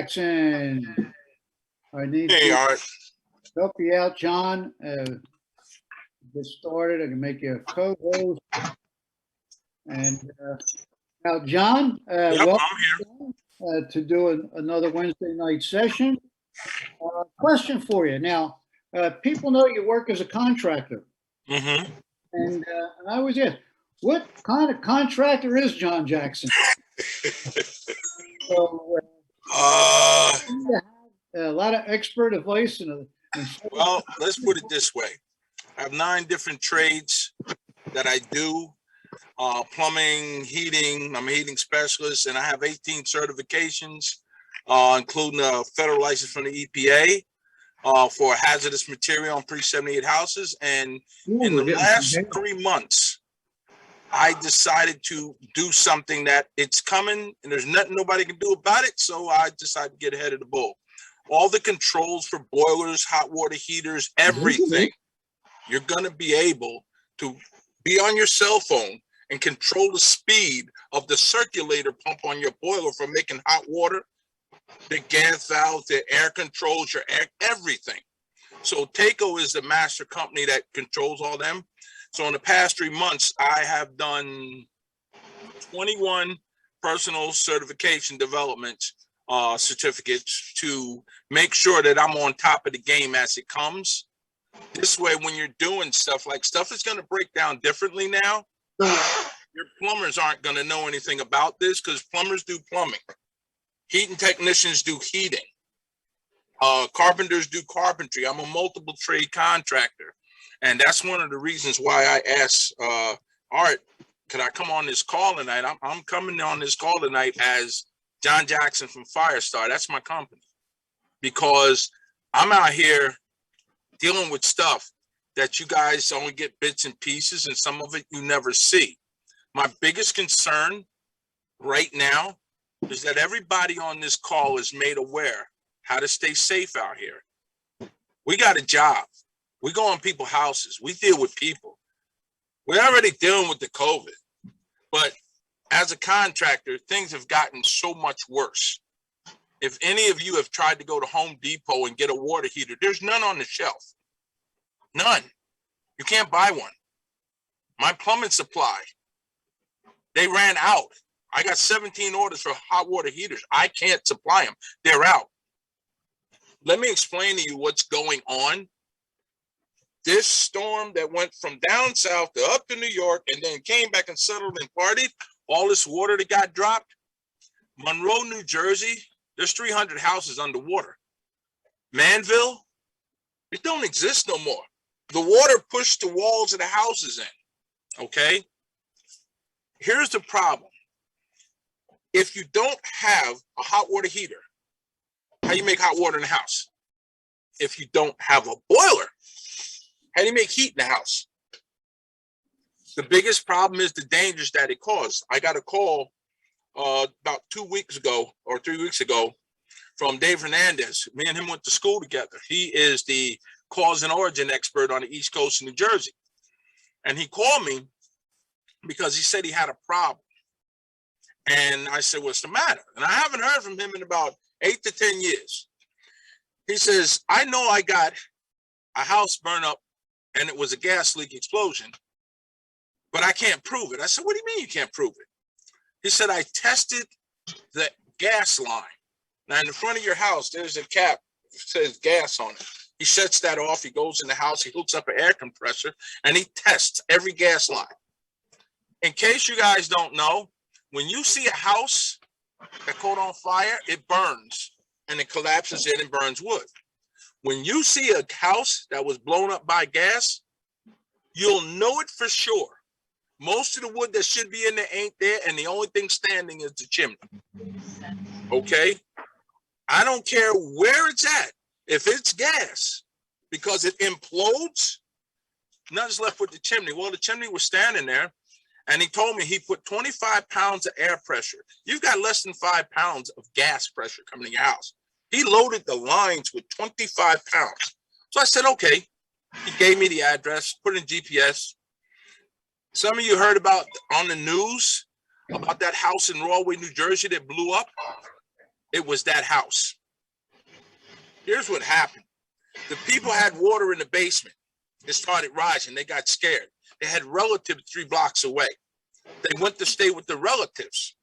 Jackson. I need Hey, to Art. help you out, John. Get started. I can make you a co-host. And now, John, Yep, welcome I'm here. to do another Wednesday night session. Question for you. Now, people know you work as a contractor, Mm-hmm. and I always ask, what kind of contractor is John Jackson? So, Uh, you have a lot of expert advice and well, let's put it this way. I have 9 different trades that I do. Plumbing, heating, I'm a heating specialist, and I have 18 certifications, including a federal license from the EPA for hazardous material on pre-78 houses. And in the last 3 months, I decided to do something that it's coming and there's nothing nobody can do about it. So I decided to get ahead of the bull. All the controls for boilers, hot water heaters, everything, you're going to be able to be on your cell phone and control the speed of the circulator pump on your boiler for making hot water, the gas valve, the air controls, your air, everything. So Taco is the master company that controls all them. So in the past 3 months, I have done 21 personal certification development certificates to make sure that I'm on top of the game as it comes. This way, when you're doing stuff is going to break down differently now. Your plumbers aren't going to know anything about this because plumbers do plumbing. Heating technicians do heating. Carpenters do carpentry. I'm a multiple trade contractor. And that's one of the reasons why I asked Art, could I come on this call tonight? I'm coming on this call tonight as John Jackson from Firestar. That's my company. Because I'm out here dealing with stuff that you guys only get bits and pieces, and some of it you never see. My biggest concern right now is that everybody on this call is made aware how to stay safe out here. We got a job. We go on people's houses. We deal with people. We're already dealing with the COVID, but as a contractor, things have gotten so much worse. If any of you have tried to go to Home Depot and get a water heater, there's none on the shelf. None. You can't buy one. My plumbing supply, they ran out. I got 17 orders for hot water heaters. I can't supply them. They're out. Let me explain to you what's going on. This storm that went from down south to up to New York and then came back and settled and partied, all this water that got dropped. Monroe, New Jersey, there's 300 houses underwater. Manville, it don't exist no more. The water pushed the walls of the houses in, okay? Here's the problem. If you don't have a hot water heater, how do you make hot water in the house? If you don't have a boiler, how do you make heat in the house? The biggest problem is the dangers that it caused. I got a call about 2 weeks ago or 3 weeks ago from Dave Hernandez. Me and him went to school together. He is the cause and origin expert on the East Coast of New Jersey. And he called me because he said he had a problem. And I said, what's the matter? And I haven't heard from him in about 8 to 10 years. He says, I know I got a house burn up and it was a gas leak explosion, but I can't prove it. I said, what do you mean you can't prove it? He said, I tested the gas line. Now in the front of your house, there's a cap that says gas on it. He shuts that off. He goes in the house. He hooks up an air compressor and he tests every gas line. In case you guys don't know, when you see a house that caught on fire, it burns and it collapses in and burns wood. When you see a house that was blown up by gas, you'll know it for sure. Most of the wood that should be in there ain't there, and the only thing standing is the chimney. Okay? I don't care where it's at. If it's gas, because it implodes, nothing's left with the chimney. Well, the chimney was standing there, and he told me he put 25 pounds of air pressure. You've got less than 5 pounds of gas pressure coming in your house. He loaded the lines with 25 pounds. So I said, okay. He gave me the address, put in GPS. Some of you heard about on the news about that house in Rahway, New Jersey that blew up. it was that house. Here's what happened. The people had water in the basement. It started rising. They got scared. They had relatives 3 blocks away. They went to stay with the relatives.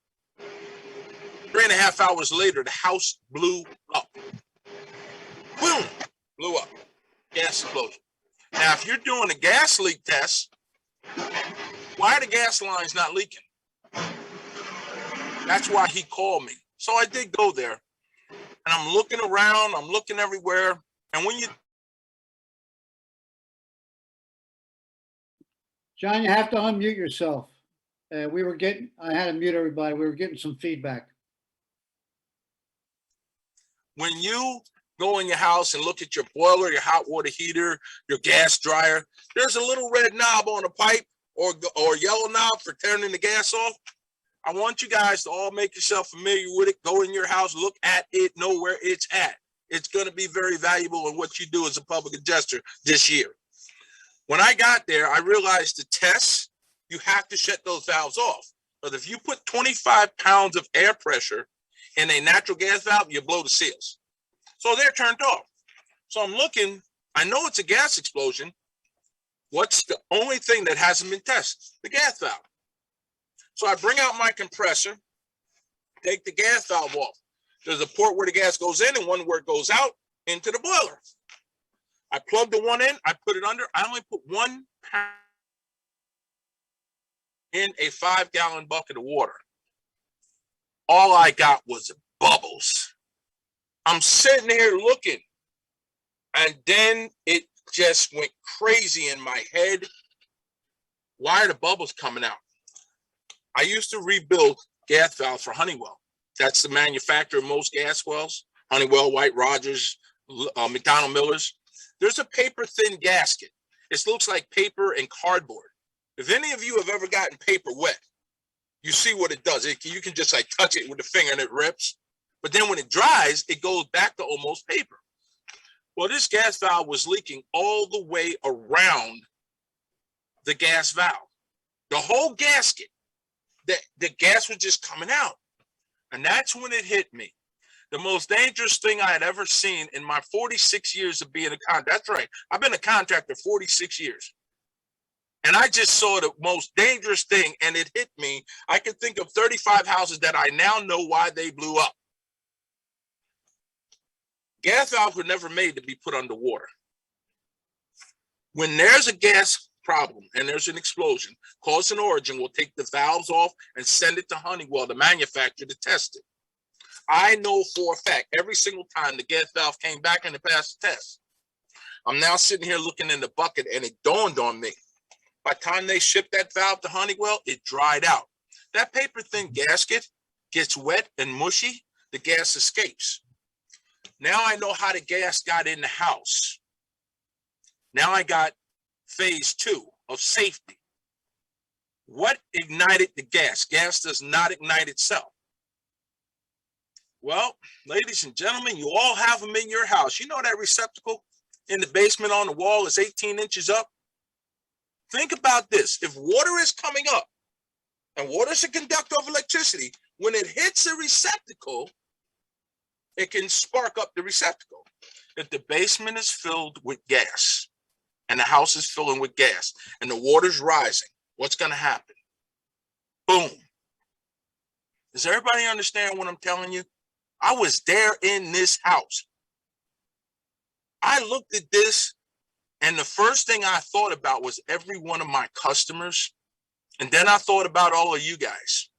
3.5 hours later, the house blew up. Boom, blew up. Gas explosion. Now, if you're doing a gas leak test, why are the gas lines not leaking? That's why he called me. So I did go there, and I'm looking around, I'm looking everywhere. And when you... John, you have to unmute yourself. I had to mute everybody. We were getting some feedback. When you go in your house and look at your boiler, your hot water heater, your gas dryer, there's a little red knob on the pipe or yellow knob for turning the gas off. I want you guys to all make yourself familiar with it. Go in your house, look at it, know where it's at. It's going to be very valuable in what you do as a public adjuster this year. When I got there, I realized to test, you have to shut those valves off. But if you put 25 pounds of air pressure in a natural gas valve, you blow the seals. So they're turned off. So I'm looking, I know it's a gas explosion. What's the only thing that hasn't been tested? The gas valve. So I bring out my compressor, take the gas valve off. There's a port where the gas goes in and one where it goes out into the boiler. I plug the one in, I put it under. I only put 1 pound in a 5-gallon bucket of water. All I got was bubbles. I'm sitting here looking, and then it just went crazy in my head. Why are the bubbles coming out? I used to rebuild gas valves for Honeywell. That's the manufacturer of most gas wells. Honeywell, White Rogers, McDonnell Millers. There's a paper-thin gasket. It looks like paper and cardboard. If any of you have ever gotten paper wet, you see what it does. You can just like touch it with a finger and it rips. But then when it dries, it goes back to almost paper. Well, this gas valve was leaking all the way around the gas valve. The whole gasket, the gas was just coming out. And that's when it hit me. The most dangerous thing I had ever seen in my 46 years of being a contractor. That's right. I've been a contractor 46 years. And I just saw the most dangerous thing, and it hit me. I can think of 35 houses that I now know why they blew up. Gas valves were never made to be put underwater. When there's a gas problem and there's an explosion, Cause and Origin will take the valves off and send it to Honeywell, the manufacturer, to test it. I know for a fact, every single time the gas valve came back and it passed the test. I'm now sitting here looking in the bucket, and it dawned on me. By the time they shipped that valve to Honeywell, it dried out. That paper-thin gasket gets wet and mushy, the gas escapes. Now I know how the gas got in the house. Now I got phase 2 of safety. What ignited the gas? Gas does not ignite itself. Well, ladies and gentlemen, you all have them in your house. You know that receptacle in the basement on the wall is 18 inches up? Think about this. If water is coming up, and water is a conductor of electricity, when it hits a receptacle, it can spark up the receptacle. If the basement is filled with gas, and the house is filling with gas, and the water's rising, what's going to happen? Boom. Does everybody understand what I'm telling you? I was there in this house. I looked at this, and the first thing I thought about was every one of my customers. And then I thought about all of you guys.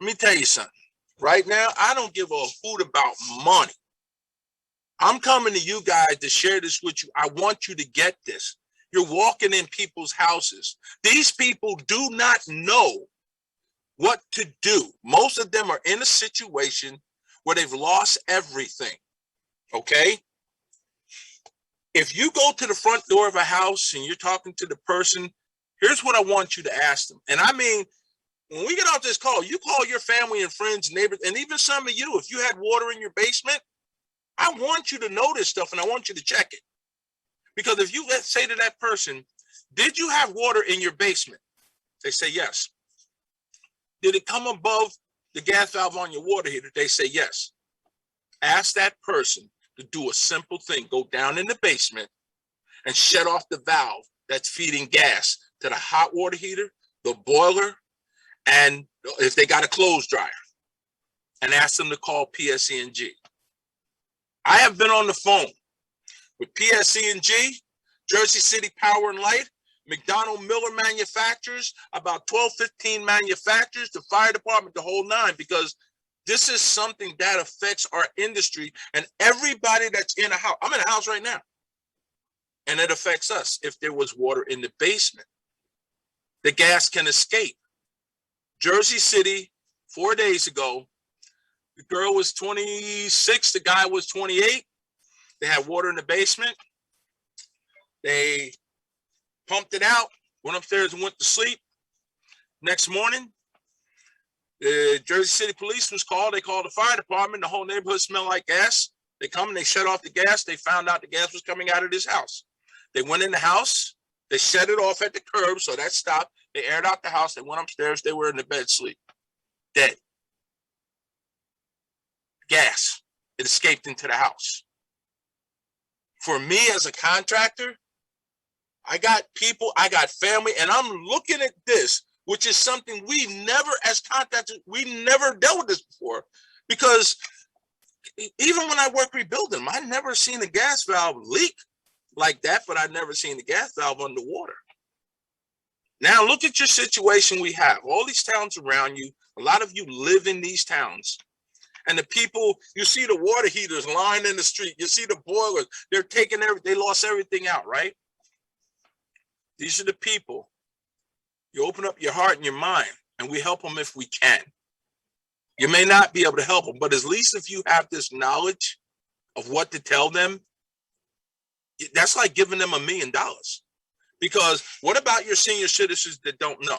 Let me tell you something. Right now, I don't give a hoot about money. I'm coming to you guys to share this with you. I want you to get this. You're walking in people's houses. These people do not know what to do. Most of them are in a situation where they've lost everything. Okay? If you go to the front door of a house and you're talking to the person, here's what I want you to ask them. And I mean, when we get off this call, you call your family and friends, neighbors, and even some of you, if you had water in your basement, I want you to know this stuff and I want you to check it. Because if you let's say to that person, did you have water in your basement? They say yes. Did it come above the gas valve on your water heater? They say yes. Ask that person to do a simple thing. Go down in the basement and shut off the valve that's feeding gas to the hot water heater, the boiler, and if they got a clothes dryer, and ask them to call PSE&G. I have been on the phone with PSE&G, Jersey City Power and Light, McDonald Miller manufacturers, about 12, 15 manufacturers, the fire department, the whole nine, because this is something that affects our industry and everybody that's in a house. I'm in a house right now, and it affects us. If there was water in the basement, the gas can escape. Jersey City, 4 days ago, the girl was 26, the guy was 28. They had water in the basement. They pumped it out, went upstairs and went to sleep. Next morning, the Jersey City police was called. They called the fire department. The whole neighborhood smelled like gas. They come and they shut off the gas. They found out the gas was coming out of this house. They went in the house. They shut it off at the curb, so that stopped. They aired out the house. They went upstairs. They were in the bed sleep, dead. Gas. It escaped into the house. For me as a contractor, I got people, I got family, and I'm looking at this, which is something we never, as contractors, we never dealt with this before. Because even when I work rebuilding them, I never seen a gas valve leak like that, but I never seen the gas valve underwater. Now look at your situation we have. All these towns around you, a lot of you live in these towns. And the people, you see the water heaters lying in the street. You see the boilers, they're taking they lost everything out, right? These are the people. You open up your heart and your mind, and we help them if we can. You may not be able to help them, but at least if you have this knowledge of what to tell them, that's like giving them $1 million. Because what about your senior citizens that don't know?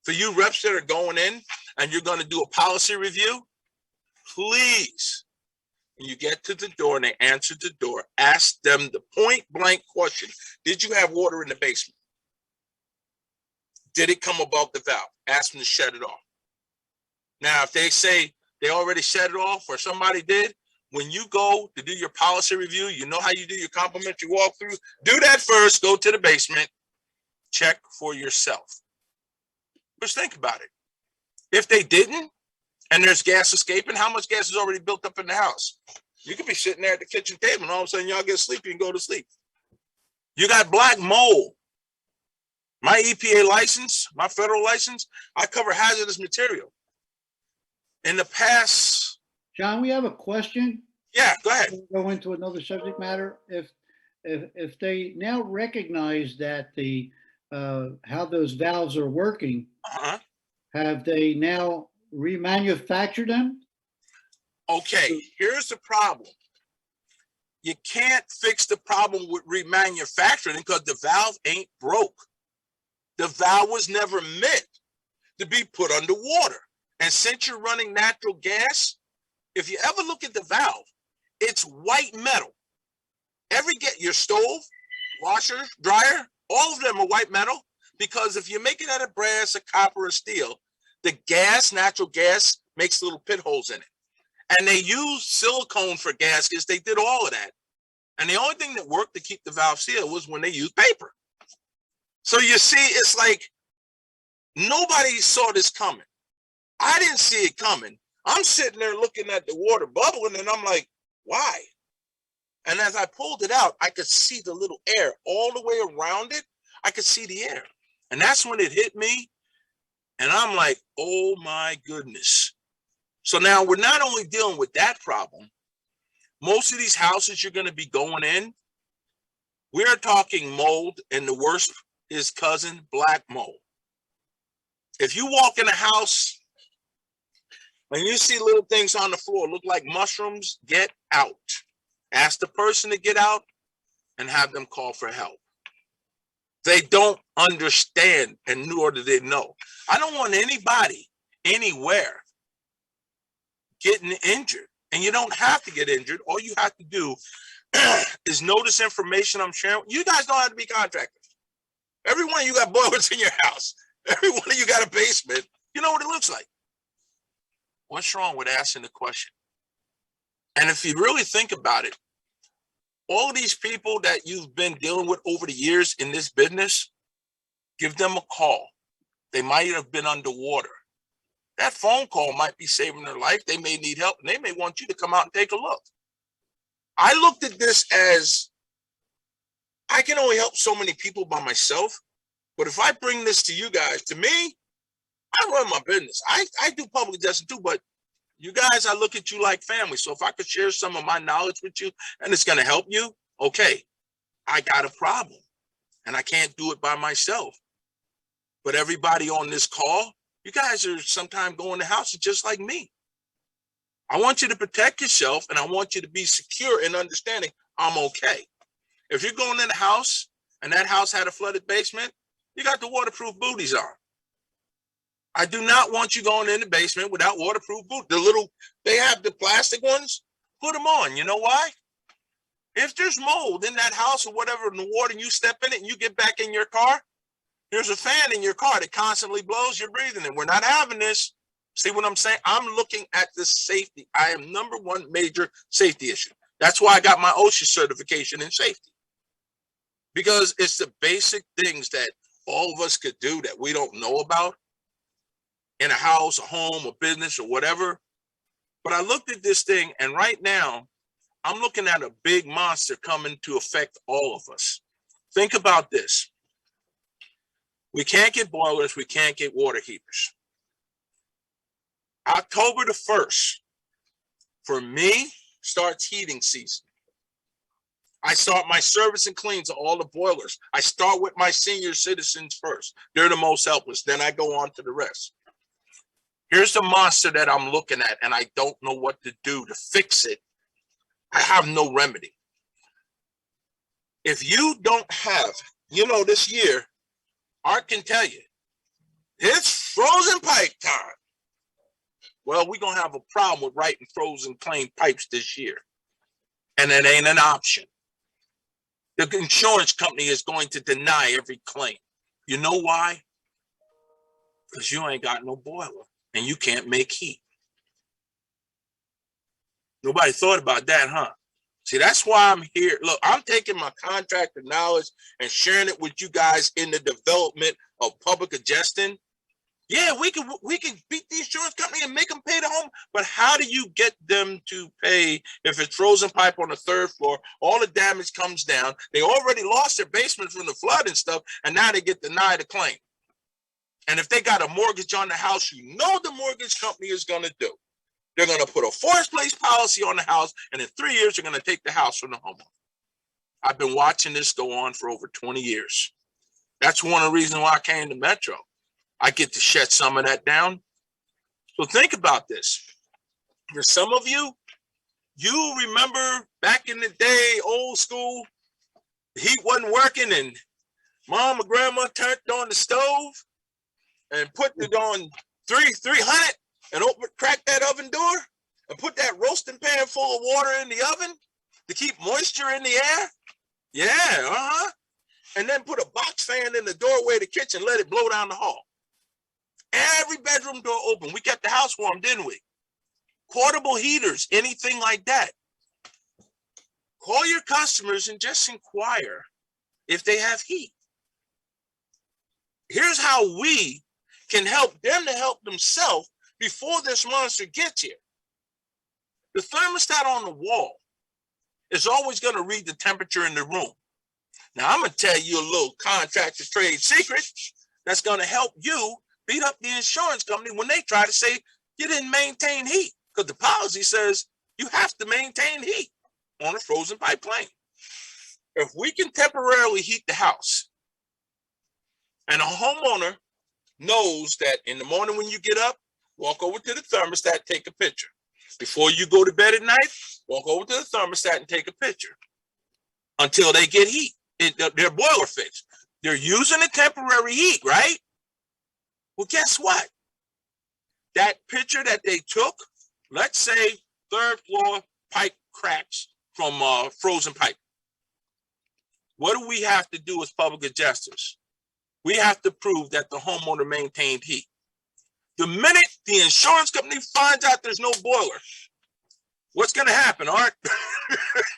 For you reps that are going in and you're going to do a policy review, please, when you get to the door and they answer the door, ask them the point blank question. Did you have water in the basement? Did it come above the valve? Ask them to shut it off. Now, if they say they already shut it off or somebody did, when you go to do your policy review, you know how you do your complimentary walkthrough. Do that first, go to the basement, check for yourself. Just think about it. If they didn't, and there's gas escaping, how much gas is already built up in the house? You could be sitting there at the kitchen table and all of a sudden y'all get sleepy and go to sleep. You got black mold. My EPA license, my federal license, I cover hazardous material. In the past. John, we have a question. Yeah, go ahead. We'll go into another subject matter. If they now recognize that the how those valves are working, have they now remanufactured them? Okay, here's the problem. You can't fix the problem with remanufacturing because the valve ain't broke. The valve was never meant to be put underwater. And since you're running natural gas, if you ever look at the valve, it's white metal. Your stove, washer, dryer, all of them are white metal, because if you make it out of brass, or copper, or steel, the gas, natural gas, makes little pit holes in it. And they use silicone for gaskets. They did all of that. And the only thing that worked to keep the valve sealed was when they used paper. So you see, it's like nobody saw this coming. I didn't see it coming. I'm sitting there looking at the water bubbling and I'm like, why? And as I pulled it out, I could see the little air all the way around it. I could see the air. And that's when it hit me. And I'm like, oh my goodness. So now we're not only dealing with that problem. Most of these houses you're going to be going in, we're talking mold, and the worst is cousin, black mold. If you walk in a house and you see little things on the floor look like mushrooms, get out. Ask the person to get out and have them call for help. They don't understand, and nor do they know. I don't want anybody anywhere getting injured. And you don't have to get injured. All you have to do is know this information I'm sharing. You guys don't have to be contractors. Every one of you got boilers in your house. Every one of you got a basement. You know what it looks like. What's wrong with asking the question? And if you really think about it, all of these people that you've been dealing with over the years in this business, give them a call. They might have been underwater. That phone call might be saving their life. They may need help, and they may want you to come out and take a look. I looked at this as I can only help so many people by myself, but if I bring this to you guys, to me, I run my business. I do public adjusting too, but you guys, I look at you like family. So if I could share some of my knowledge with you and it's going to help you, okay, I got a problem and I can't do it by myself. But everybody on this call, you guys are sometimes going to houses just like me. I want you to protect yourself and I want you to be secure in understanding I'm okay. If you're going in a house and that house had a flooded basement, you got the waterproof booties on. I do not want you going in the basement without waterproof boots. They have the plastic ones, put them on. You know why? If there's mold in that house or whatever in the water and you step in it and you get back in your car, there's a fan in your car that constantly blows, you're breathing it. We're not having this. See what I'm saying? I'm looking at the safety. I am number one major safety issue. That's why I got my OSHA certification in safety. Because it's the basic things that all of us could do that we don't know about in a house, a home, a business, or whatever. But I looked at this thing, and right now, I'm looking at a big monster coming to affect all of us. Think about this. We can't get boilers. We can't get water heaters. October the 1st, for me, starts heating season. I start my service and cleans of all the boilers. I start with my senior citizens first. They're the most helpless. Then I go on to the rest. Here's the monster that I'm looking at, and I don't know what to do to fix it. I have no remedy. If you don't have, this year, Art can tell you, it's frozen pipe time. Well, we're going to have a problem with writing frozen claim pipes this year. And it ain't an option. The insurance company is going to deny every claim. You know why? Because you ain't got no boiler and you can't make heat. Nobody thought about that, huh? See, that's why I'm here. Look, I'm taking my contractor knowledge and sharing it with you guys in the development of public adjusting. Yeah, we can beat the insurance company and make them pay the home, but how do you get them to pay if it's frozen pipe on the 3rd floor, all the damage comes down, they already lost their basement from the flood and stuff, and now they get denied a claim. And if they got a mortgage on the house, the mortgage company is going to do. They're going to put a forced place policy on the house, and in 3 years, they're going to take the house from the homeowner. I've been watching this go on for over 20 years. That's one of the reasons why I came to Metro. I get to shut some of that down. So think about this. For some of you, you remember back in the day, old school, the heat wasn't working and mom or grandma turned on the stove and put it on 300 and crack that oven door and put that roasting pan full of water in the oven to keep moisture in the air. Yeah, And then put a box fan in the doorway of the kitchen, let it blow down the hall. Every bedroom door open. We kept the house warm, didn't we? Portable heaters, anything like that. Call your customers and just inquire if they have heat. Here's how we can help them to help themselves before this monster gets here. The thermostat on the wall is always going to read the temperature in the room. Now, I'm going to tell you a little contractor trade secret that's going to help you beat up the insurance company when they try to say you didn't maintain heat, because the policy says you have to maintain heat on a frozen pipe claim. If we can temporarily heat the house and a homeowner knows that in the morning when you get up, walk over to the thermostat, take a picture. Before you go to bed at night, walk over to the thermostat and take a picture until they get heat. Their boiler fixed. They're using a temporary heat, right? Well, guess what? That picture that they took, let's say 3rd floor pipe cracks from frozen pipe. What do we have to do as public adjusters? We have to prove that the homeowner maintained heat. The minute the insurance company finds out there's no boiler, what's going to happen, Art?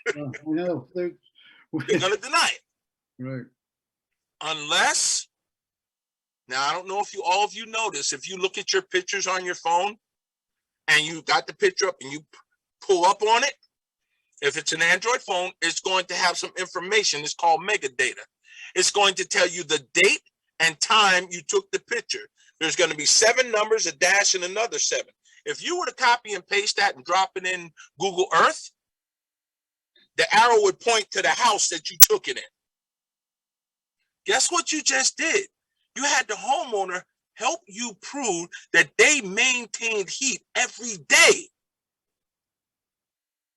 I know. They're going to deny it. Right. Unless, now I don't know if all of you notice, if you look at your pictures on your phone and you got the picture up and you pull up on it, if it's an Android phone, it's going to have some information. It's called metadata. It's going to tell you the date and time you took the picture. There's going to be 7 numbers, a dash, and another 7. If you were to copy and paste that and drop it in Google Earth, the arrow would point to the house that you took it in. Guess what you just did? You had the homeowner help you prove that they maintained heat every day.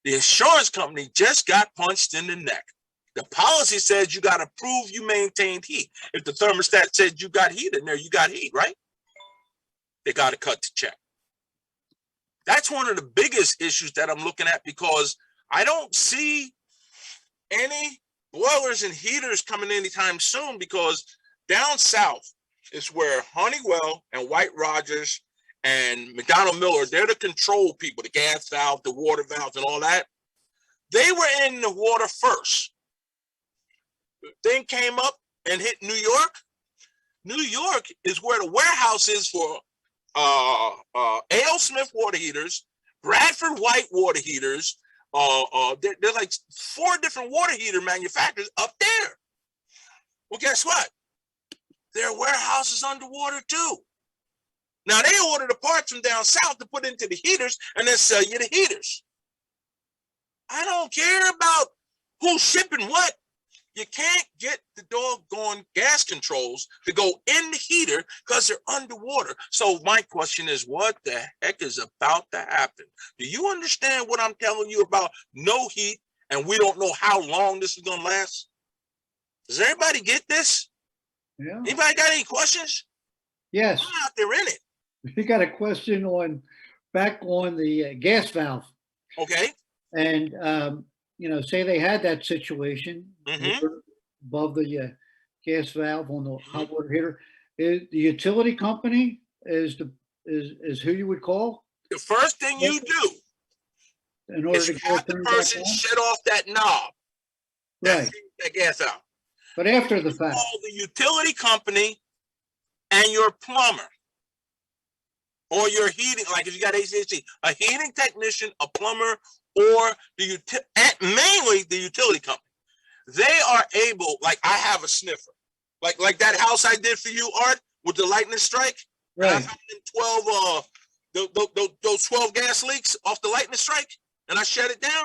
The insurance company just got punched in the neck. The policy says you got to prove you maintained heat. If the thermostat said you got heat in there, you got heat, right? They got to cut the check. That's one of the biggest issues that I'm looking at, because I don't see any boilers and heaters coming anytime soon, because down south is where Honeywell and White Rogers and McDonnell Miller, they're the control people, the gas valve, the water valves, and all that. They were in the water first. The thing came up and hit New York. New York is where the warehouse is for A.L. Smith water heaters, Bradford White water heaters. They're like 4 different water heater manufacturers up there. Well, guess what? Their warehouse is underwater too. Now, they order the parts from down south to put into the heaters and then sell you the heaters. I don't care about who's shipping what. You can't get the doggone gas controls to go in the heater because they're underwater. So my question is, what the heck is about to happen? Do you understand what I'm telling you about no heat, and we don't know how long this is going to last? Does everybody get this? Yeah. Anybody got any questions? Yes. I'm out there in it. We got a question back on the gas valve. Okay. And, say they had that situation above the gas valve on the hot water heater. The utility company is who you would call? The first thing you do in order is to have the person shut off that knob. Right. That gas out. But after the fact. Call the utility company and your plumber. Or your heating, like if you got HVAC, a heating technician, a plumber, or mainly the utility company. They are able, like I have a sniffer, like that house I did for you, Art, with the lightning strike. Right. I found 12 those 12 gas leaks off the lightning strike, and I shut it down.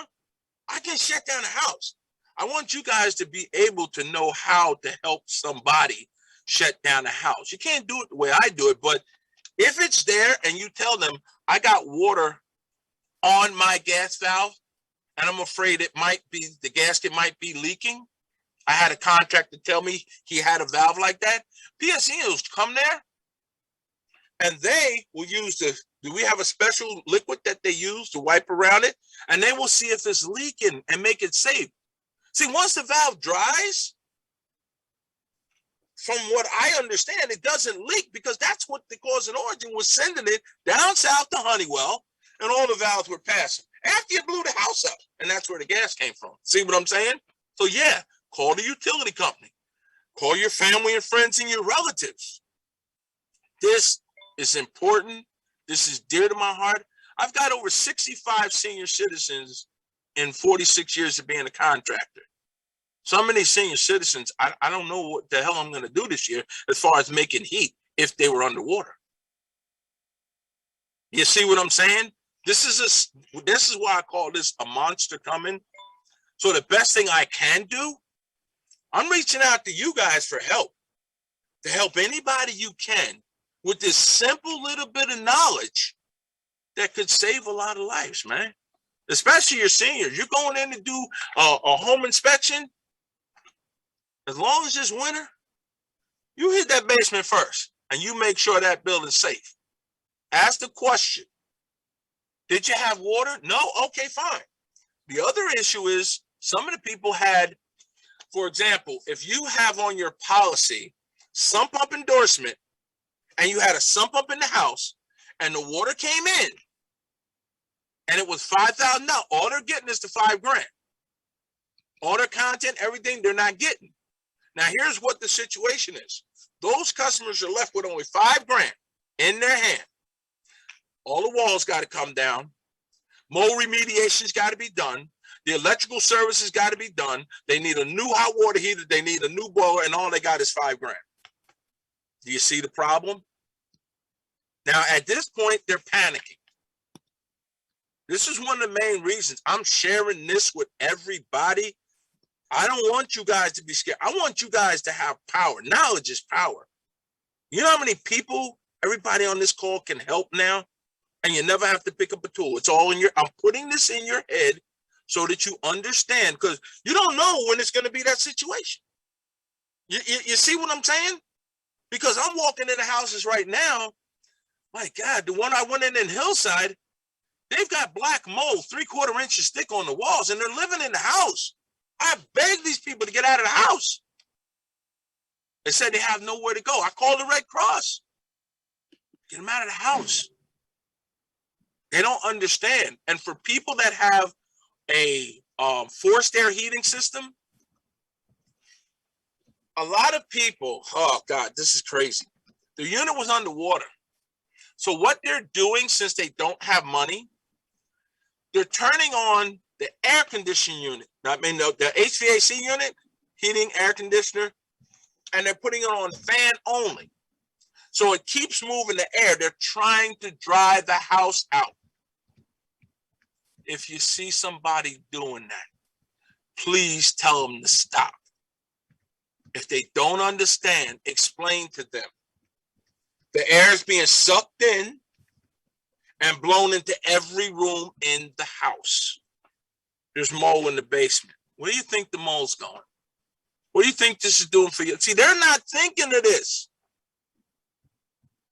I can shut down a house. I want you guys to be able to know how to help somebody shut down a house. You can't do it the way I do it, but if it's there and you tell them, I got water on my gas valve and I'm afraid the gasket might be leaking. I had a contractor tell me he had a valve like that. PSE will come there and they will use do we have a special liquid that they use to wipe around it? And they will see if it's leaking and make it safe. See, once the valve dries, from what I understand, it doesn't leak because that's what the cause and origin was sending it down south to Honeywell, and all the valves were passing after you blew the house up, and that's where the gas came from. See what I'm saying? So yeah, call the utility company, call your family and friends and your relatives. This is important. This is dear to my heart. I've got over 65 senior citizens in 46 years of being a contractor. Some of these senior citizens, I don't know what the hell I'm going to do this year as far as making heat if they were underwater. You see what I'm saying? This is why I call this a monster coming. So the best thing I can do, I'm reaching out to you guys for help, to help anybody you can with this simple little bit of knowledge that could save a lot of lives, man. Especially your seniors. You're going in to do a home inspection. As long as it's winter, you hit that basement first and you make sure that building's safe. Ask the question, did you have water? No? Okay, fine. The other issue is some of the people had, for example, if you have on your policy sump pump endorsement and you had a sump pump in the house and the water came in and it was $5,000, all they're getting is the $5,000. All their content, everything they're not getting. Now, here's what the situation is. Those customers are left with only $5,000 in their hand. All the walls got to come down. Mold remediation's got to be done. The electrical service has got to be done. They need a new hot water heater. They need a new boiler, and all they got is $5,000. Do you see the problem? Now, at this point, they're panicking. This is one of the main reasons I'm sharing this with everybody. I don't want you guys to be scared. I want you guys to have power. Knowledge is power. You know how many people everybody on this call can help now? And you never have to pick up a tool. It's all in your, I'm putting this in your head so that you understand, because you don't know when it's going to be that situation. You see what I'm saying? Because I'm walking into houses right now. My God, the one I went in Hillside, they've got black mold, 3/4 inches thick on the walls, and they're living in the house. I begged these people to get out of the house. They said they have nowhere to go. I called the Red Cross. Get them out of the house. They don't understand. And for people that have a forced air heating system, a lot of people, oh God, this is crazy. The unit was underwater. So what they're doing, since they don't have money, they're turning on the air conditioning unit. I mean, the HVAC unit, heating, air conditioner, and they're putting it on fan only. So it keeps moving the air. They're trying to dry the house out. If you see somebody doing that, please tell them to stop. If they don't understand, explain to them. The air is being sucked in and blown into every room in the house. There's mold in the basement. Where do you think the mold's going? What do you think this is doing for you? See, they're not thinking of this.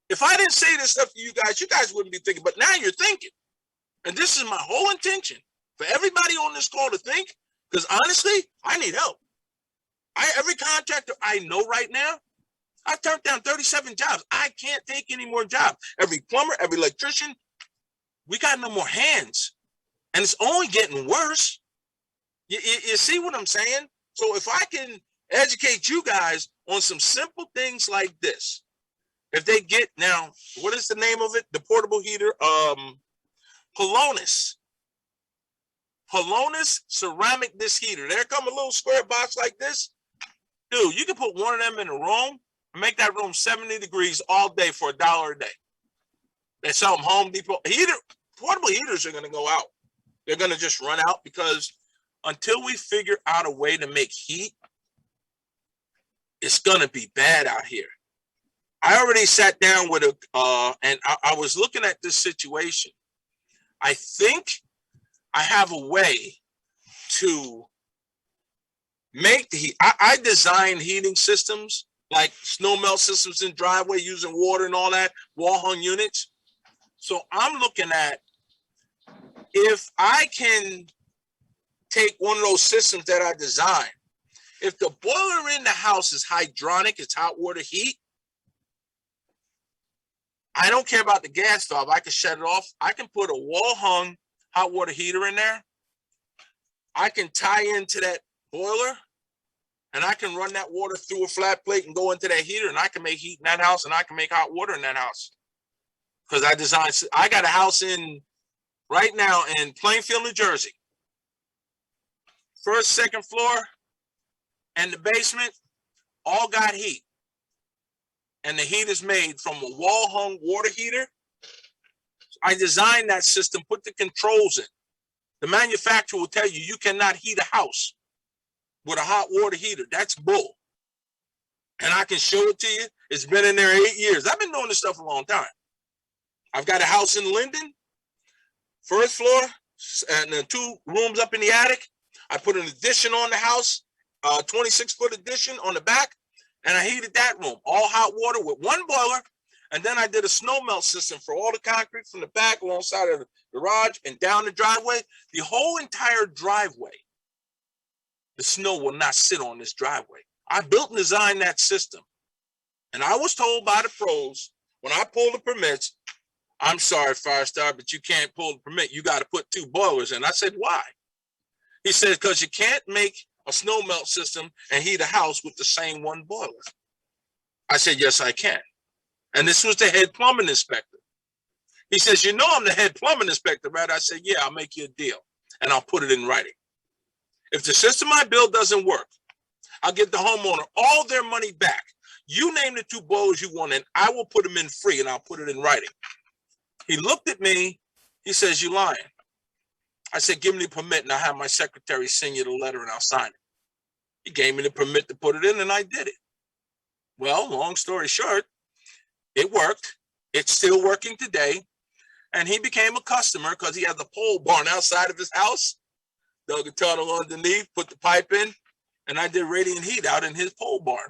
If I didn't say this stuff to you guys wouldn't be thinking, but now you're thinking. And this is my whole intention for everybody on this call to think, because honestly, I need help. Every contractor I know right now, I turned down 37 jobs. I can't take any more jobs. Every plumber, every electrician, we got no more hands. And it's only getting worse. You see what I'm saying? So if I can educate you guys on some simple things like this, if they get, now, what is the name of it? The portable heater, Polonis. Polonis ceramic disc heater. There come a little square box like this. Dude, you can put one of them in a room and make that room 70 degrees all day for $1 a day. They sell them Home Depot. Portable heaters are going to go out. They're going to just run out, because until we figure out a way to make heat, it's going to be bad out here. I already sat down with and I was looking at this situation. I think I have a way to make the heat. I design heating systems like snow melt systems in driveway using water and all that, wall hung units. So I'm looking at if I can take one of those systems that I designed. If the boiler in the house is hydronic, it's hot water heat, I don't care about the gas valve. I can shut it off. I can put a wall hung hot water heater in there. I can tie into that boiler, and I can run that water through a flat plate and go into that heater, and I can make heat in that house, and I can make hot water in that house. Because I got a house right now in Plainfield, New Jersey. First, second floor, and the basement all got heat. And the heat is made from a wall-hung water heater. I designed that system, put the controls in. The manufacturer will tell you, you cannot heat a house with a hot water heater. That's bull. And I can show it to you. It's been in there 8 years. I've been doing this stuff a long time. I've got a house in Linden, first floor, and then 2 rooms up in the attic. I put an addition on the house, 26-foot addition on the back, and I heated that room, all hot water with 1 boiler. And then I did a snow melt system for all the concrete from the back alongside of the garage and down the driveway. The whole entire driveway, the snow will not sit on this driveway. I built and designed that system. And I was told by the pros, when I pulled the permits, I'm sorry, Firestar, but you can't pull the permit. You got to put 2 boilers in. I said, why? He said, because you can't make a snow melt system and heat a house with the same 1 boiler. I said, yes, I can. And this was the head plumbing inspector. He says, you know, I'm the head plumbing inspector, right? I said, yeah, I'll make you a deal and I'll put it in writing. If the system I build doesn't work, I'll give the homeowner all their money back. You name the 2 boilers you want and I will put them in free and I'll put it in writing. He looked at me. He says, you lying. I said, give me the permit and I'll have my secretary send you the letter and I'll sign it. He gave me the permit to put it in and I did it. Well, long story short, it worked. It's still working today. And he became a customer because he has a pole barn outside of his house, dug a tunnel underneath, put the pipe in, and I did radiant heat out in his pole barn.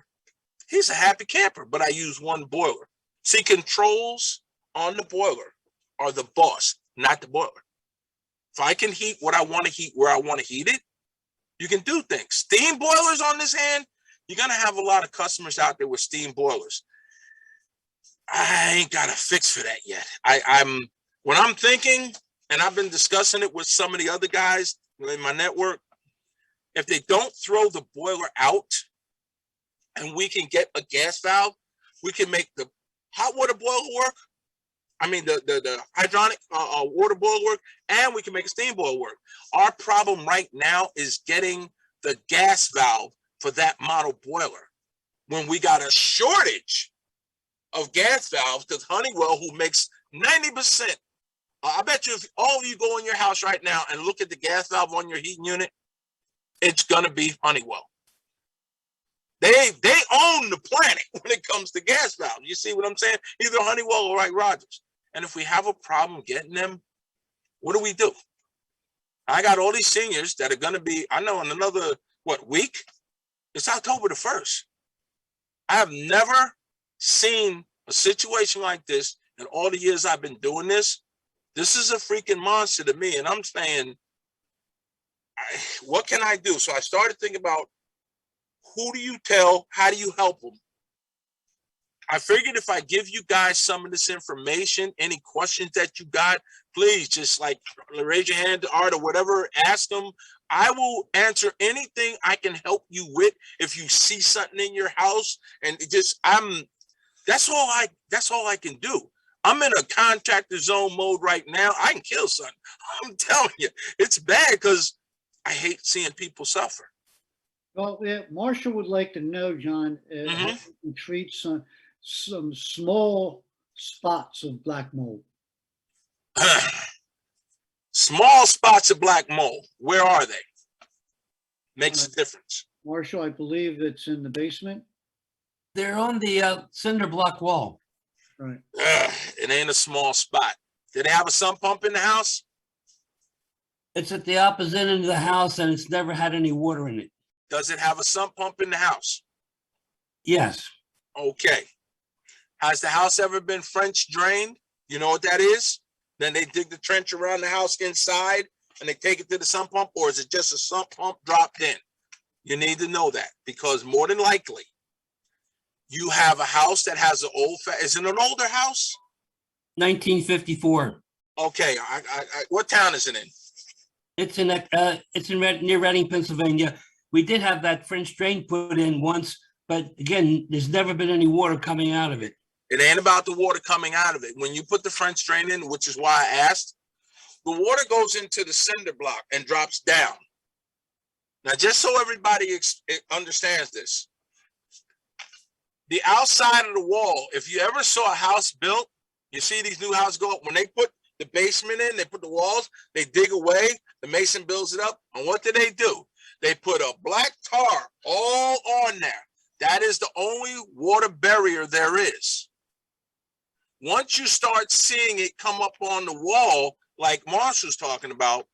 He's a happy camper, but I use 1 boiler. See, controls on the boiler are the boss, not the boiler. If I can heat what I want to heat where I want to heat it, you can do things. Steam boilers on this hand, you're going to have a lot of customers out there with steam boilers. I ain't got a fix for that yet. When I'm thinking, and I've been discussing it with some of the other guys in my network, if they don't throw the boiler out and we can get a gas valve, we can make the hot water boiler work. I mean, the hydronic water boiler work, and we can make a steam boiler work. Our problem right now is getting the gas valve for that model boiler when we got a shortage of gas valves because Honeywell, who makes 90%, I bet you if all of you go in your house right now and look at the gas valve on your heating unit, it's going to be Honeywell. They own the planet when it comes to gas valves. You see what I'm saying? Either Honeywell or Wright Rogers. And if we have a problem getting them, what do? I got all these seniors that are going to be, I know in another, week? It's October the 1st. I have never seen a situation like this in all the years I've been doing this. This is a freaking monster to me. And I'm saying, what can I do? So I started thinking about who do you tell? How do you help them? I figured if I give you guys some of this information, any questions that you got, please just like raise your hand to Art or whatever, ask them. I will answer anything I can help you with. If you see something in your house and that's all I can do. I'm in a contractor zone mode right now. I can kill something. I'm telling you, it's bad because I hate seeing people suffer. Well, yeah, Marshall would like to know, John, how you can treat some small spots of black mold. Small spots of black mold. Where are they? Makes a difference. Marshall, I believe it's in the basement. They're on the cinder block wall. Right. It ain't a small spot. Did they have a sump pump in the house? It's at the opposite end of the house and it's never had any water in it. Does it have a sump pump in the house? Yes. Okay. Has the house ever been French drained? You know what that is? Then they dig the trench around the house inside and they take it to the sump pump, or is it just a sump pump dropped in? You need to know that because more than likely you have a house that has an is it an older house? 1954. Okay. What town is it in? It's in near Reading, Pennsylvania. We did have that French drain put in once, but again, there's never been any water coming out of it. It ain't about the water coming out of it. When you put the French drain in, which is why I asked, the water goes into the cinder block and drops down. Now, just so everybody understands this, the outside of the wall, if you ever saw a house built, you see these new houses go up, when they put the basement in, they put the walls, they dig away, the mason builds it up, and what do? They put a black tar all on there. That is the only water barrier there is. Once you start seeing it come up on the wall, like Marshall's talking about,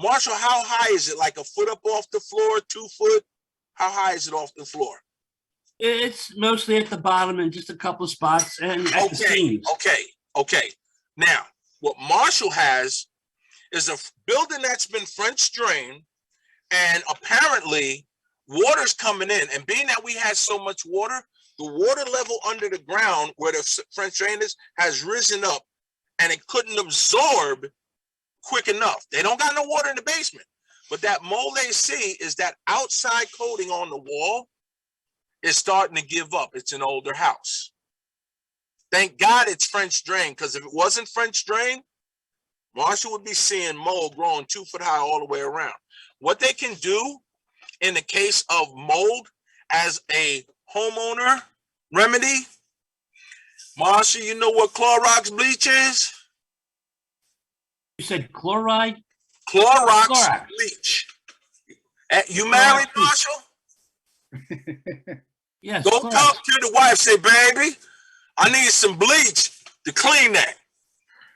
Marshall, how high is it? Like a foot up off the floor, 2 foot? How high is it off the floor? It's mostly at the bottom and just a couple of spots and at the seams. Okay. Now, what Marshall has is a building that's been French drained, and apparently water's coming in. And being that we had so much water, the water level under the ground where the French drain is has risen up. and it couldn't absorb quick enough. They don't got no water in the basement, but that mold they see is that outside coating on the wall is starting to give up. It's an older house. Thank God it's French drain, because if it wasn't French drain, Marshall would be seeing mold growing 2 foot high all the way around. What they can do in the case of mold as a homeowner remedy, Marshall, you know what Clorox bleach is? You said chloride? Clorox Clorox. bleach. You married, Clorox. Marshall? Yes. Go Clorox. talk to the wife, say, baby, I need some bleach to clean that.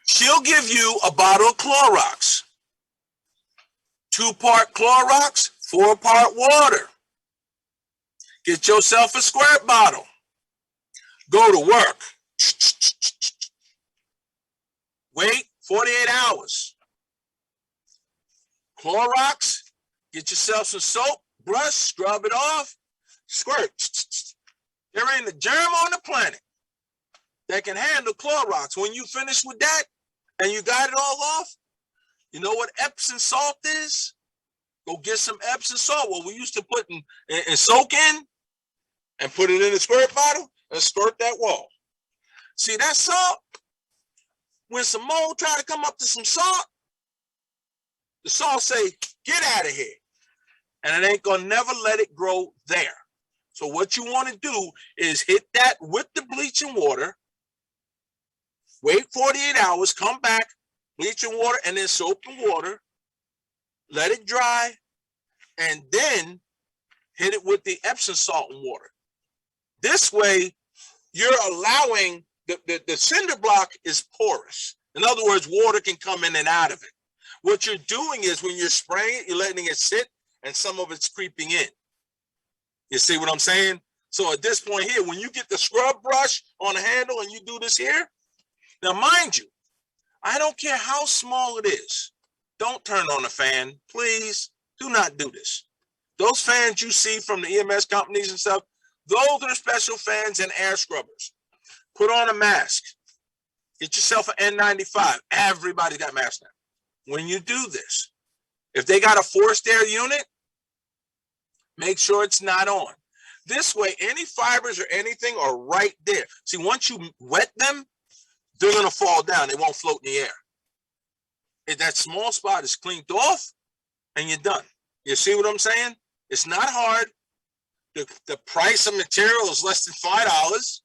She'll give you a bottle of Clorox. 2-part Clorox, 4-part water. Get yourself a squirt bottle. Go to work. Wait 48 hours. Clorox, get yourself some soap, brush, scrub it off, squirt. There ain't a germ on the planet that can handle Clorox. When you finish with that and you got it all off, you know what Epsom salt is? Go get some Epsom salt, what we used to put in soak in, and put it in a squirt bottle and squirt that wall. See that salt? When some mold try to come up to some salt, the salt say, get out of here. And it ain't gonna never let it grow there. So what you want to do is hit that with the bleaching water, wait 48 hours, come back, bleaching water, and then soap and water, let it dry, and then hit it with the Epsom salt and water. This way, you're allowing, the cinder block is porous. In other words, water can come in and out of it. What you're doing is when you're spraying it, you're letting it sit, and some of it's creeping in. You see what I'm saying? So at this point here, when you get the scrub brush on the handle and you do this here, now mind you, I don't care how small it is. Don't turn on a fan, please. Do not do this. Those fans you see from the EMS companies and stuff, those are special fans and air scrubbers. Put on a mask. Get yourself an N95. Everybody got masks now. When you do this, if they got a forced air unit, make sure it's not on. This way, any fibers or anything are right there. See, once you wet them, they're going to fall down. They won't float in the air. If that small spot is cleaned off, and you're done. You see what I'm saying? It's not hard. The price of material is less than $5.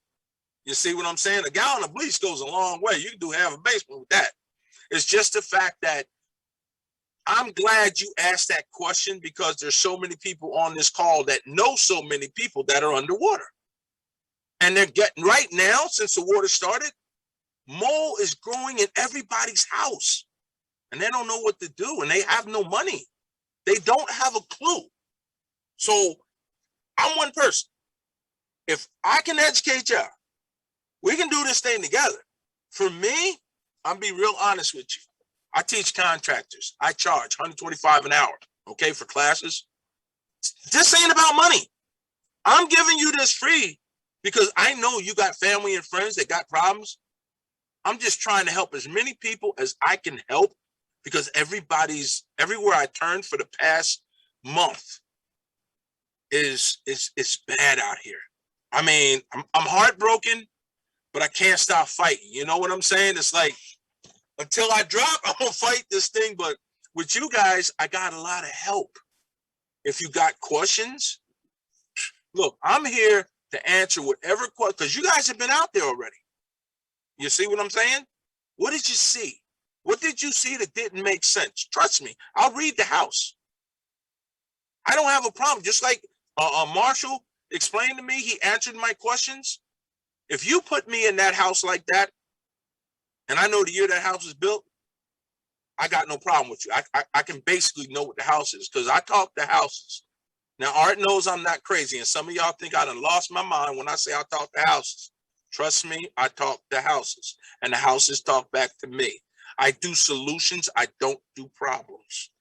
You see what I'm saying? A gallon of bleach goes a long way. You can do half a basement with that. It's just the fact that I'm glad you asked that question, because there's so many people on this call that know so many people that are underwater. And they're getting, right now, since the water started, mold is growing in everybody's house. And they don't know what to do, and they have no money. They don't have a clue. So I'm one person. If I can educate y'all, we can do this thing together. For me, I'll be real honest with you. I teach contractors. I charge $125 an hour, okay, for classes. This ain't about money. I'm giving you this free because I know you got family and friends that got problems. I'm just trying to help as many people as I can help, because everywhere I turn for the past month is bad out here. I mean, I'm heartbroken, but I can't stop fighting. You know what I'm saying? It's like, until I drop, I'm gonna fight this thing. But with you guys, I got a lot of help. If you got questions, look, I'm here to answer whatever question, because you guys have been out there already. You see what I'm saying? What did you see? What did you see that didn't make sense? Trust me, I'll read the house. I don't have a problem. Just like Marshall explained to me, he answered my questions. If you put me in that house like that, and I know the year that house was built, I got no problem with you. I can basically know what the house is, because I talk to houses. Now, Art knows I'm not crazy, and some of y'all think I done lost my mind when I say I talk to houses. Trust me, I talk to houses, and the houses talk back to me. I do solutions. I don't do problems.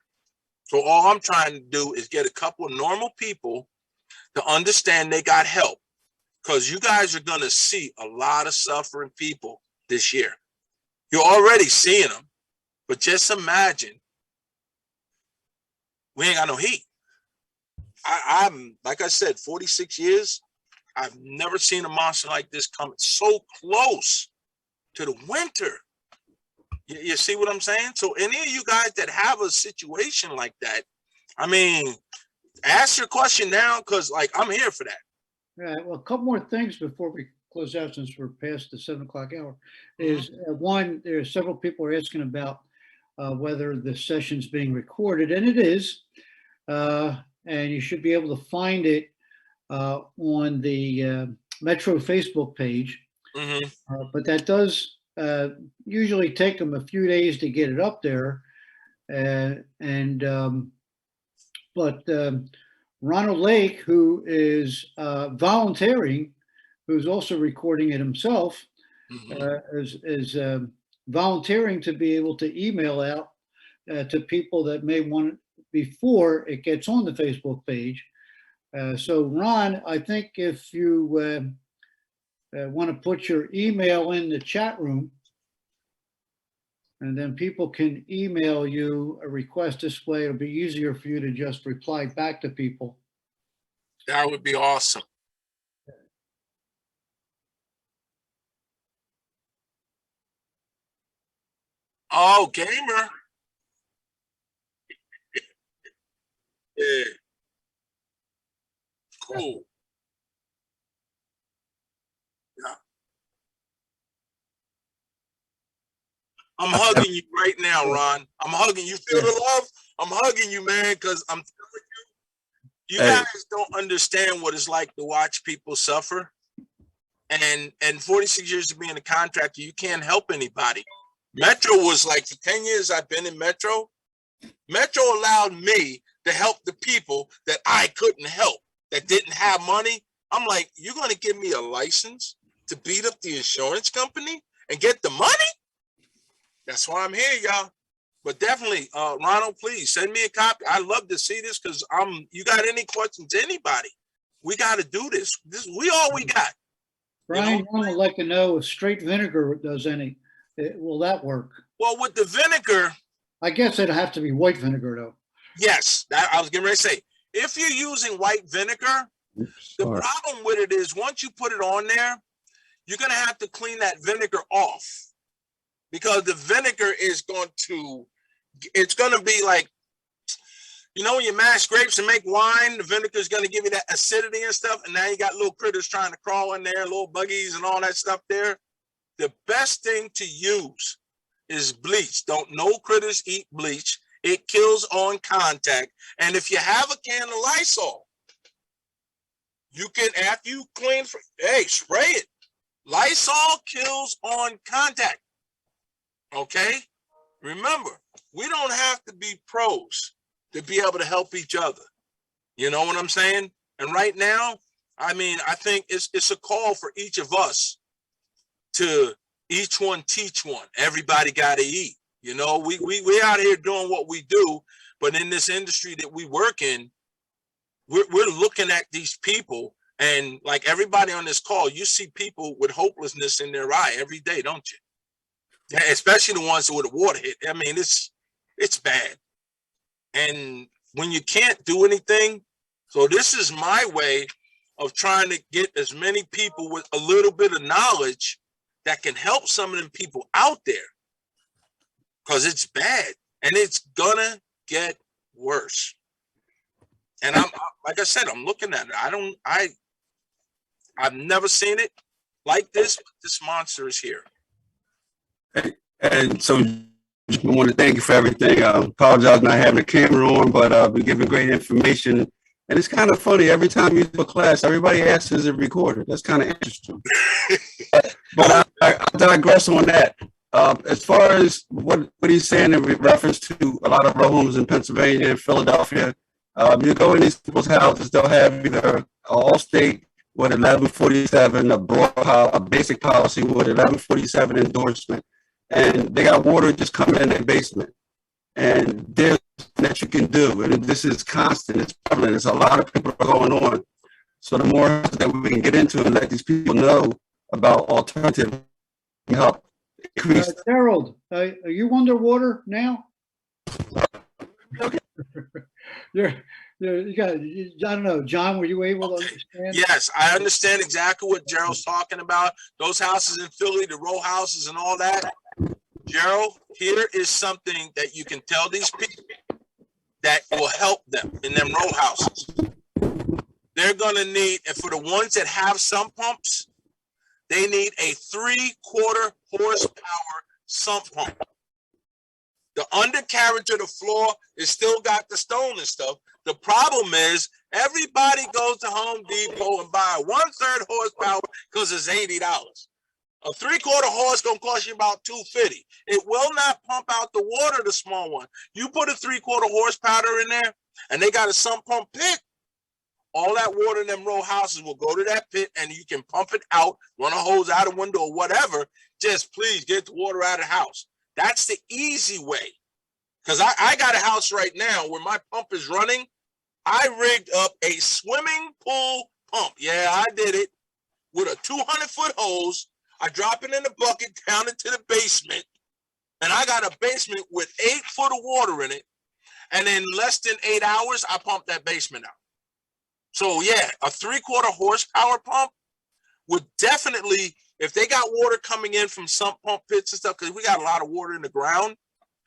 So all I'm trying to do is get a couple of normal people to understand they got help, because you guys are going to see a lot of suffering people this year. You're already seeing them, but just imagine we ain't got no heat. I'm like I said, 46 years. I've never seen a monster like this come so close to the winter. You see what I'm saying? So any of you guys that have a situation like that, I mean, ask your question now, because like I'm here for that. All right, well, a couple more things before we close out, since we're past the 7 o'clock hour, is one, there are several people are asking about whether the session's being recorded, and it is. And you should be able to find it on the Metro Facebook page. But that does usually take them a few days to get it up there. But Ronald Lake, who is volunteering, who's also recording it himself, is volunteering to be able to email out to people that may want it before it gets on the Facebook page. So Ron, I think if you want to put your email in the chat room, and then people can email you a request this way, it'll be easier for you to just reply back to people. That would be awesome. Oh, gamer. Yeah. Cool. Yeah. I'm hugging you right now, Ron. I'm hugging you. Feel the love? I'm hugging you, man, because I'm telling you, you guys don't understand what it's like to watch people suffer. And 46 years of being a contractor, you can't help anybody. Metro was like, for 10 years I've been in Metro. Metro allowed me to help the people that I couldn't help, that didn't have money. I'm like, you're going to give me a license to beat up the insurance company and get the money? That's why I'm here, y'all. But definitely, Ronald, please send me a copy. I love to see this, because you got any questions, anybody? We got to do this. We all we got. Brian, I would like to know if straight vinegar does any. Will that work? Well, with the vinegar, I guess it'd have to be white vinegar, though. yes, that I was getting ready to say. If you're using white vinegar, the problem with it is once you put it on there, you're going to have to clean that vinegar off, because the vinegar is going to, it's going to be like, you know, when you mash grapes and make wine, the vinegar is going to give you that acidity and stuff. And now you got little critters trying to crawl in there, little buggies and all that stuff there. The best thing to use is bleach. No critters eat bleach. It kills on contact. And if you have a can of Lysol, you can, after you clean, hey, spray it. Lysol kills on contact. Okay? Remember, we don't have to be pros to be able to help each other. You know what I'm saying? And right now, I mean, I think it's a call for each of us to each one teach one. Everybody got to eat. You know, we out here doing what we do, but in this industry that we work in, we're looking at these people, and like everybody on this call, you see people with hopelessness in their eye every day, don't you? Yeah, especially the ones with a water hit. I mean, it's bad. And when you can't do anything, so this is my way of trying to get as many people with a little bit of knowledge that can help some of them people out there, because it's bad and it's gonna get worse. And I'm like I said, I'm looking at it. I've never seen it like this, but this monster is here. And so I want to thank you for everything. I apologize not having a camera on, but we're giving great information. And it's kind of funny, every time you do a class, everybody asks, is it recorded? That's kind of interesting. But I digress on that. As far as what he's saying in reference to a lot of row homes in Pennsylvania and Philadelphia, you go in these people's houses, they'll have either Allstate with 1147, a basic policy with 1147 endorsement, and they got water just coming in their basement. And there's that you can do, and this is constant, it's prevalent, there's a lot of people going on. So the more that we can get into and let these people know about alternative help, increase. Gerald, are you underwater now? You got, I don't know, John, were you able to Okay. understand? Yes, I understand exactly what Gerald's talking about. Those houses in Philly, the row houses and all that. Gerald, here is something that you can tell these people that will help them in them row houses. They're gonna need, and for the ones that have sump pumps, they need a 3/4 horsepower sump pump. The undercarriage of the floor is still got the stone and stuff. The problem is everybody goes to Home Depot and buy a 1/3 horsepower because it's $80. A 3/4 horse gonna cost you about $250. It will not pump out the water, the small one. You put a 3/4 horsepower in there, and they got a sump pump pit. All that water in them row houses will go to that pit, and you can pump it out, run a hose out a window or whatever. Just please get the water out of the house. That's the easy way. Because I got a house right now where my pump is running. I rigged up a swimming pool pump. Yeah, I did it with a 200-foot hose. I drop it in the bucket down into the basement. And I got a basement with 8 foot of water in it. And in less than 8 hours, I pumped that basement out. So yeah, a 3/4 horsepower pump would definitely, if they got water coming in from sump pump pits and stuff, because we got a lot of water in the ground,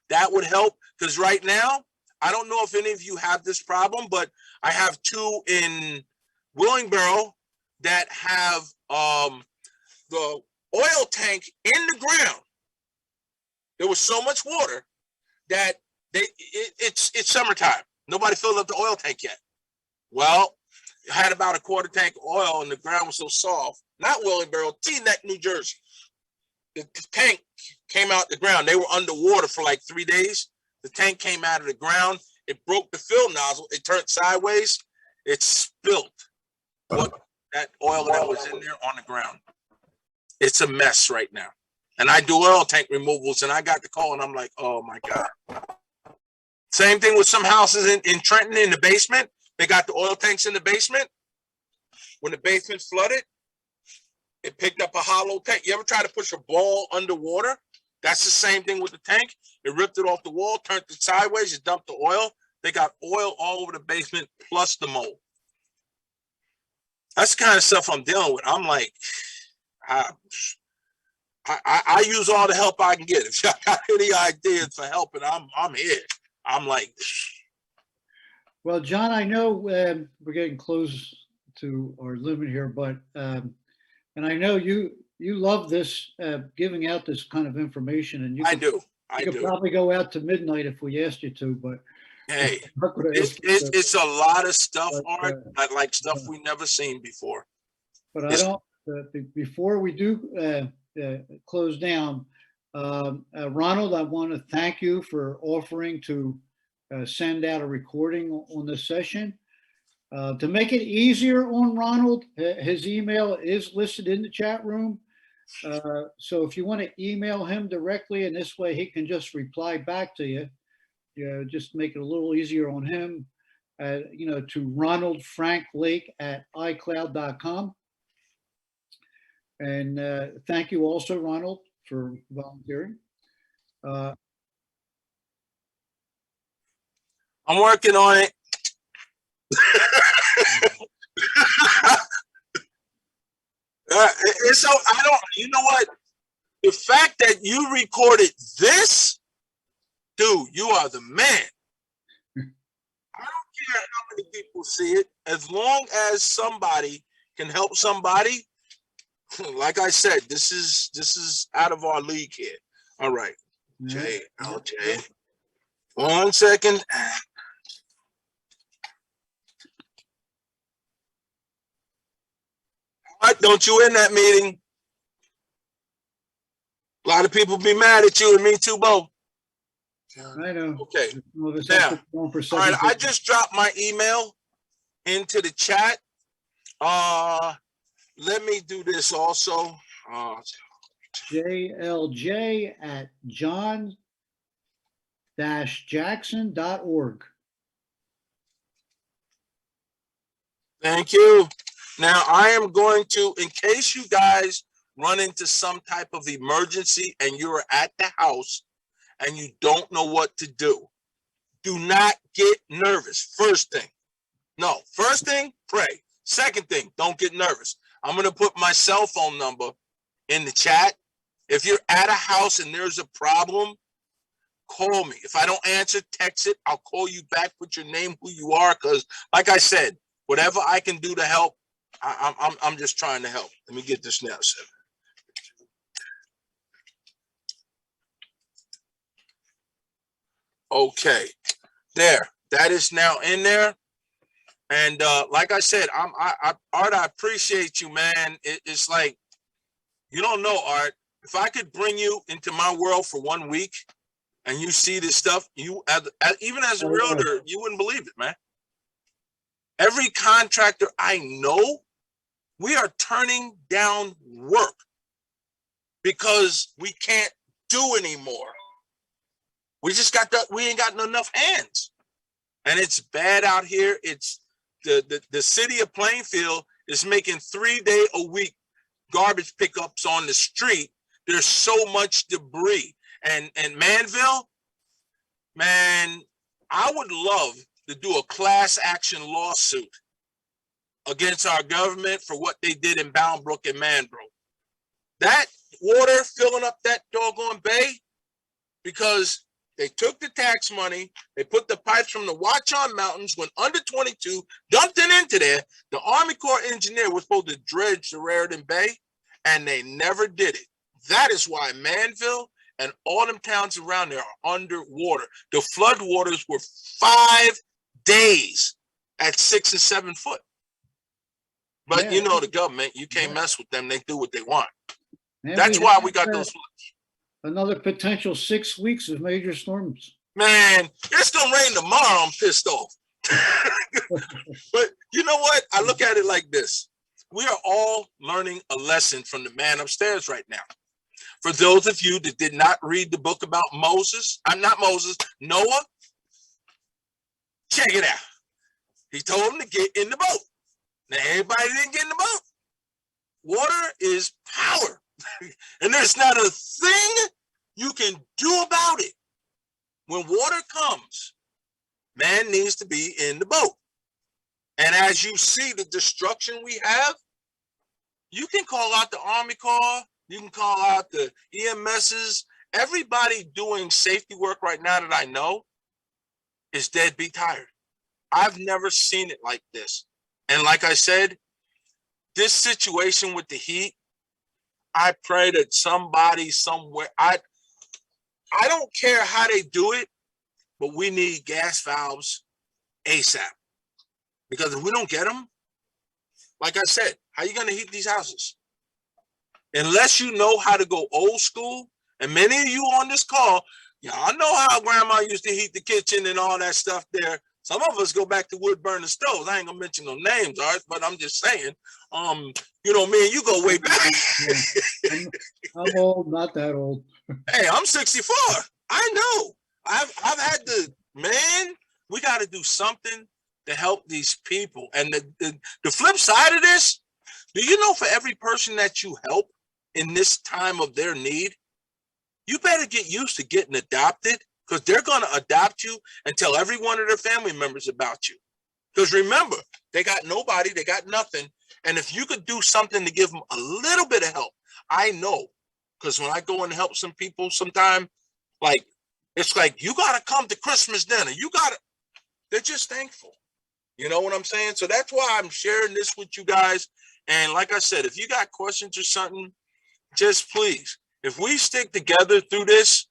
that would help. Because right now, I don't know if any of you have this problem, but I have 2 in Willingboro that have the oil tank in the ground. There was so much water that it's summertime. Nobody filled up the oil tank yet. Well, it had about a 1/4 tank of oil and the ground was so soft. Not Willingboro, Teaneck, New Jersey. The tank came out the ground. They were underwater for like 3 days. The tank came out of the ground. It broke the fill nozzle. It turned sideways. It spilled that oil that was in there on the ground. It's a mess right now. And I do oil tank removals, and I got the call, and I'm like, oh my God. Same thing with some houses in Trenton in the basement. They got the oil tanks in the basement. When the basement flooded, it picked up a hollow tank. You ever try to push a ball underwater? That's the same thing with the tank. It ripped it off the wall, turned it sideways, it dumped the oil. They got oil all over the basement plus the mold. That's the kind of stuff I'm dealing with. I'm like, I use all the help I can get. If y'all got any ideas for helping, I'm here. I'm like, Well, John, I know we're getting close to our limit here, but and I know you love this giving out this kind of information, and you could probably go out to midnight if we asked you to, but hey, it's a lot of stuff, Art, like stuff we never seen before. But I don't. Before we do close down, Ronald, I want to thank you for offering to send out a recording on this session. To make it easier on Ronald, his email is listed in the chat room. So if you want to email him directly, and this way he can just reply back to you, just make it a little easier on him, to ronaldfranklake@icloud.com. And thank you also, Ronald, for volunteering. I'm working on it. And so you know what? The fact that you recorded this, dude, you are the man. I don't care how many people see it, as long as somebody can help somebody. Like I said, this is out of our league here. All right, JLJ. 1 second. What? Don't you in that meeting? A lot of people be mad at you and me too, both. I know. Okay. Now, all right, I just dropped my email into the chat. Let me do this also. JLJ@john-jackson.org. Thank you. Now I am going to, in case you guys run into some type of emergency and you're at the house and you don't know what to do, do not get nervous. First thing, first thing, pray. Second thing, don't get nervous. I'm going to put my cell phone number in the chat. If you're at a house and there's a problem, call me. If I don't answer, text it. I'll call you back with your name, who you are, because like I said, whatever I can do to help, I'm just trying to help. Let me get this now, sir. Okay, there. That is now in there. And like I said, Art, I appreciate you, man. It's like, you don't know, Art. If I could bring you into my world for 1 week and you see this stuff, you even as a realtor, you wouldn't believe it, man. Every contractor I know, we are turning down work because we can't do anymore. We just got that. We ain't got enough hands, and it's bad out here. It's the city of Plainfield is making 3-day-a-week garbage pickups on the street. There's so much debris, and Manville, man, I would love to do a class action lawsuit against our government for what they did in Boundbrook and Manbrook. That water filling up that doggone bay, because they took the tax money, they put the pipes from the Watchung Mountains, went under 22, dumped it into there. The Army Corps engineer was supposed to dredge the Raritan Bay, and they never did it. That is why Manville and all them towns around there are underwater. The flood waters were 5 days at 6 and 7 foot. But Yeah. you know, the government, you can't mess with them. They do what they want. Man, That's why we got those floods. another potential 6 weeks of major storms. Man, it's gonna rain tomorrow. I'm pissed off. But you know what? I look at it like this. We are all learning a lesson from the man upstairs right now. For those of you that did not read the book about Moses, Noah, check it out. He told him to get in the boat. Now, everybody didn't get in the boat. Water is power. And there's not a thing you can do about it. When water comes, man needs to be in the boat. And as you see the destruction we have, you can call out the Army Corps, you can call out the EMSs. Everybody doing safety work right now that I know is deadbeat tired. I've never seen it like this. And like I said, this situation with the heat, I pray that somebody somewhere, I don't care how they do it, but we need gas valves ASAP. Because if we don't get them, like I said, how are you going to heat these houses? Unless you know how to go old school, and many of you on this call, y'all know how grandma used to heat the kitchen and all that stuff there. Some of us go back to wood burning stoves. I ain't gonna mention no names, all right, but I'm just saying, you know, me and you go way back. I'm old, not that old. Hey, I'm 64. I know. I've had to, man, we got to do something to help these people. And the flip side of this, do you know for every person that you help in this time of their need, you better get used to getting adopted, because they're going to adopt you and tell every one of their family members about you. Because remember, they got nobody, they got nothing. And if you could do something to give them a little bit of help, I know, because when I go and help some people sometime, like, it's like, you got to come to Christmas dinner. You got to, they're just thankful. You know what I'm saying? So that's why I'm sharing this with you guys. And like I said, if you got questions or something, just please, if we stick together through this,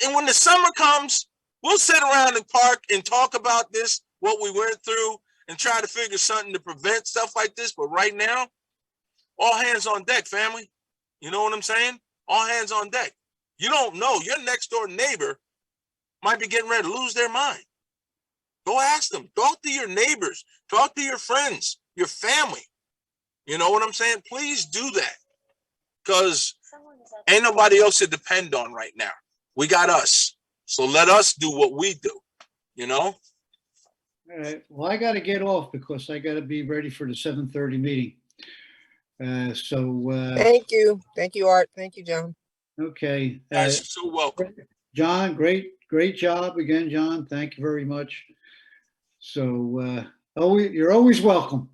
and when the summer comes, we'll sit around the park and talk about this, what we went through, and try to figure something to prevent stuff like this. But right now, all hands on deck, family. You know what I'm saying? All hands on deck. You don't know. Your next door neighbor might be getting ready to lose their mind. Go ask them. Talk to your neighbors. Talk to your friends, your family. You know what I'm saying? Please do that. Because ain't nobody else to depend on right now. We got us. So let us do what we do, you know? All right. Well, I got to get off because I got to be ready for the 7:30 meeting. Thank you. Thank you, Art. Thank you, John. Okay. Guys, you're so welcome. John, great job again, John. Thank you very much. So, you're always welcome.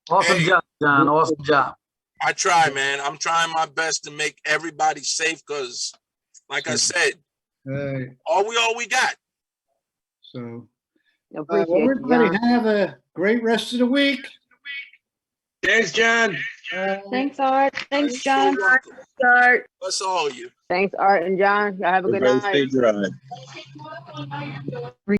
Awesome Hey. job, John. Awesome job. I try, man. I'm trying my best to make everybody safe because, like I said, all we got. So, Appreciate well, you, everybody John. have a great rest of the week. Thanks, John. Thanks, Art. Thanks, John. So welcome. Art. That's all of you. Thanks, Art and John. Y'all have a good Everybody night. stay dry.